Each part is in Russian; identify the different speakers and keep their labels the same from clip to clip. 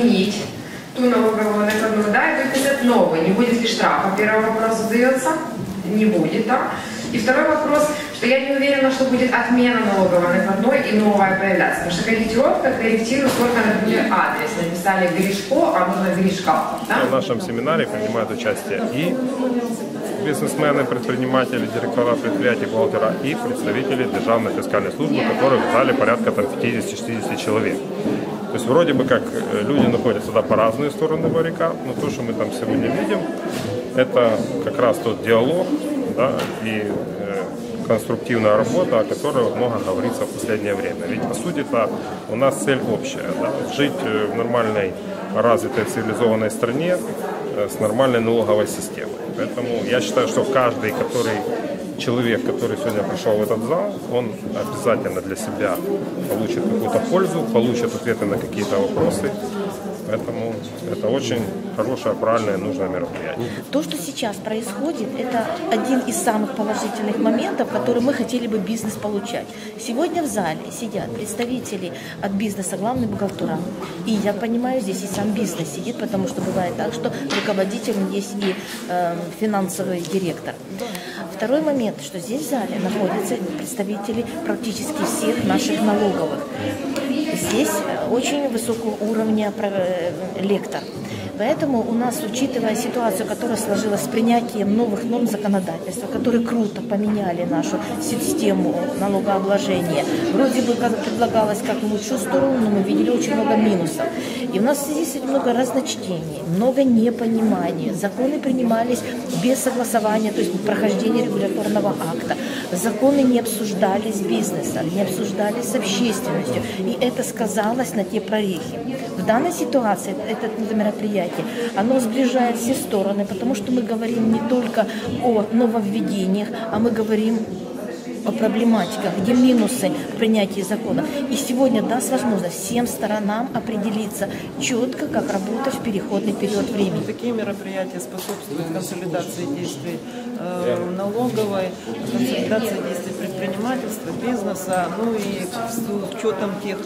Speaker 1: отменить ту налоговую накладную, да, и выписать новую. Не будет ли штрафа? Первый вопрос задается. Не будет, да. И второй вопрос, что я не уверена, что будет отмена налоговой накладной и новая появляться. Потому что корректировка корректирует только, например, адрес. Написали Гришко, а нужно Гришка. Да?
Speaker 2: В нашем семинаре принимают участие и бизнесмены, предприниматели, директора предприятий, бухгалтера и представители Державной фискальной службы, которых в зале порядка 50-60 человек. То есть вроде бы как люди находятся по разные стороны баррикад, но то, что мы там сегодня видим, это как раз тот диалог, да, и конструктивная работа, о которой много говорится в последнее время. Ведь по сути-то у нас цель общая, да, жить в нормальной, развитой, цивилизованной стране с нормальной налоговой системой. Поэтому я считаю, что каждый, человек, который сегодня пришел в этот зал, он обязательно для себя получит какую-то пользу, получит ответы на какие-то вопросы. Поэтому это очень хорошее, правильное, нужное мероприятие.
Speaker 3: То, что сейчас происходит, это один из самых положительных моментов, которые мы хотели бы бизнес получать. Сегодня в зале сидят представители от бизнеса, главный бухгалтера. И я понимаю, здесь и сам бизнес сидит, потому что бывает так, что руководителем есть и финансовый директор. Второй момент, что здесь в зале находятся представители практически всех наших налоговых. Здесь очень высокого уровня лектор. Поэтому у нас, учитывая ситуацию, которая сложилась с принятием новых норм законодательства, которые круто поменяли нашу систему налогообложения, вроде бы как предлагалось как в лучшую сторону, но мы видели очень много минусов. И у нас здесь много разночтений, много непонимания. Законы принимались без согласования, то есть прохождения регуляторного акта. Законы не обсуждались с бизнесом, не обсуждались с общественностью. И это сказалось на те прорехи. В данной ситуации это мероприятие, оно сближает все стороны, потому что мы говорим не только о нововведениях, а мы говорим о проблематиках, где минусы в принятии закона. И сегодня даст возможность всем сторонам определиться четко, как работать в переходный период времени.
Speaker 4: Такие мероприятия способствуют консолидации действий налоговой, консолидации действий предпринимательства, бизнеса, ну и с учетом тех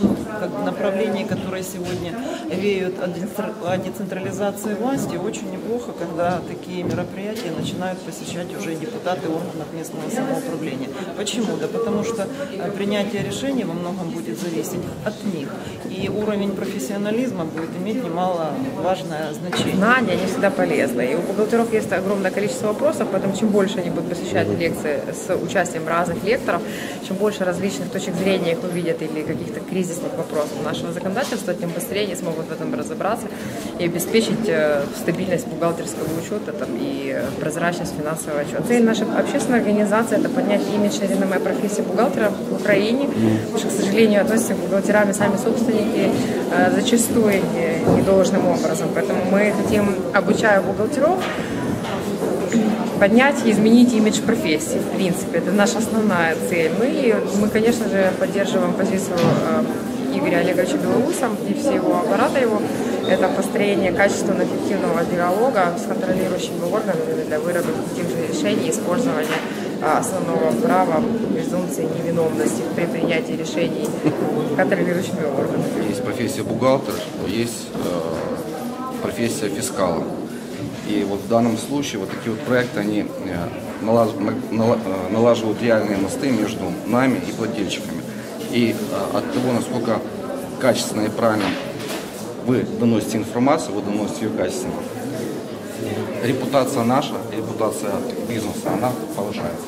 Speaker 4: направлений, которые сегодня веют о децентрализации власти, очень неплохо, когда такие мероприятия начинают посещать уже депутаты органов местного самоуправления. Почему? Да потому что принятие решений во многом будет зависеть от них. И уровень профессионализма будет иметь немаловажное значение.
Speaker 1: Знания, они всегда полезны. И у бухгалтеров есть огромное количество вопросов, поэтому чем больше они будут посещать лекции с участием разных лекторов, чем больше различных точек зрения их увидят или каких-то кризисных вопросов нашего законодательства, тем быстрее они смогут в этом разобраться и обеспечить стабильность бухгалтерского учета и прозрачность финансового отчета. Цель нашей общественной организации – это поднять имидж и реноме профессии бухгалтера в Украине, потому что, к сожалению, относятся к бухгалтерам сами собственники зачастую недолжным образом. Поэтому мы хотим, обучая бухгалтеров, поднять и изменить имидж профессии, в принципе. Это наша основная цель. Мы, конечно же, поддерживаем позицию Игоря Олеговича Белоуса и всего аппарата его. Это построение качественного, эффективного диалога с контролирующими органами для выработки тех же решений, использования основного права презумпции невиновности при принятии решений контролирующими органами.
Speaker 5: Есть профессия бухгалтера, есть профессия фискала. И вот в данном случае вот такие вот проекты, они налаживают реальные мосты между нами и плательщиками. И от того, насколько качественно и правильно вы доносите информацию, вы доносите ее качественно, репутация наша, репутация бизнеса, она повышается.